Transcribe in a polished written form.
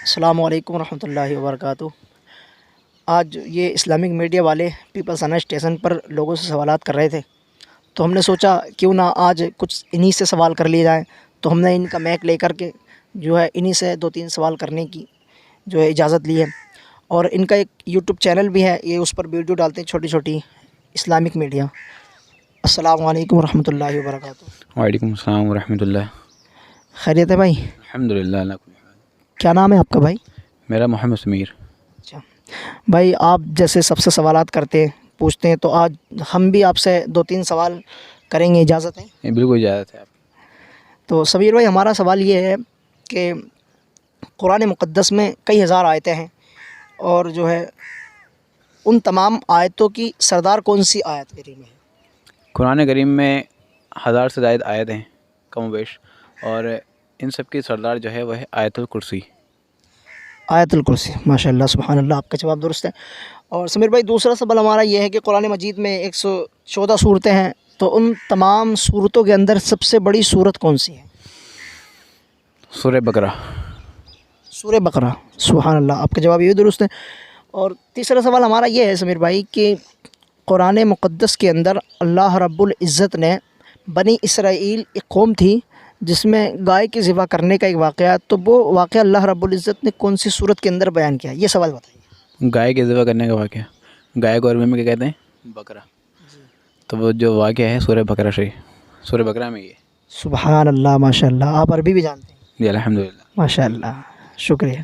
السلام علیکم ورحمۃ اللہ وبرکاتہ۔ آج یہ اسلامک میڈیا والے پیپلز ثنا اسٹیشن پر لوگوں سے سوالات کر رہے تھے، تو ہم نے سوچا کیوں نہ آج کچھ انہی سے سوال کر لیے جائیں، تو ہم نے ان کا میک لے کر کے جو ہے انہی سے 2-3 سوال کرنے کی جو ہے اجازت لی ہے۔ اور ان کا ایک یوٹیوب چینل بھی ہے، یہ اس پر ویڈیو ڈالتے ہیں چھوٹی چھوٹی، اسلامک میڈیا۔ السلام علیکم ورحمۃ اللہ وبرکاتہ۔ وعلیکم السلام ورحمۃ اللہ۔ خیریت ہے بھائی؟ الحمد للہ اللہ کو۔ کیا نام ہے آپ کا بھائی؟ میرا محمد سمیر۔ اچھا بھائی، آپ جیسے سب سے سوالات کرتے ہیں، پوچھتے ہیں، تو آج ہم بھی آپ سے 2-3 سوال کریں گے، اجازت ہے؟ بالکل اجازت ہے آپ۔ تو سمیر بھائی، ہمارا سوال یہ ہے کہ قرآن مقدس میں کئی ہزار آیتیں ہیں، اور جو ہے ان تمام آیتوں کی سردار کون سی آیت کریم ہے؟ قرآن کریم میں 1000 سے زائد آیت ہیں کم و بیش، اور ان سب کی سردار جو ہے وہ ہے آیت الکرسی۔ آیت الکرسی، ماشاء اللہ، سبحان اللہ، آپ کا جواب درست ہے۔ اور سمیر بھائی، دوسرا سوال ہمارا یہ ہے کہ قرآن مجید میں 114 صورتیں ہیں، تو ان تمام صورتوں کے اندر سب سے بڑی صورت کون سی ہے؟ سورہ بقرہ۔ سورہ بقرہ، سبحان اللہ، آپ کا جواب یہ بھی درست ہے۔ اور تیسرا سوال ہمارا یہ ہے سمیر بھائی کہ قرآن مقدس کے اندر اللہ رب العزت نے بنی اسرائیل ایک قوم تھی جس میں گائے کی ذبح کرنے کا ایک واقعہ ہے، تو وہ واقعہ اللہ رب العزت نے کون سی صورت کے اندر بیان کیا؟ یہ سوال بتائیے۔ گائے کے ذبح کرنے کا واقعہ، گائے کو عربی میں کیا کہتے ہیں؟ بقرہ۔ تو وہ جو واقعہ ہے سورہ بقرہ سے، سورہ بقرہ میں یہ۔ سبحان اللہ، ماشاء اللہ، آپ عربی بھی جانتے ہیں؟ جی الحمد للہ۔ ماشاء اللہ، شکریہ۔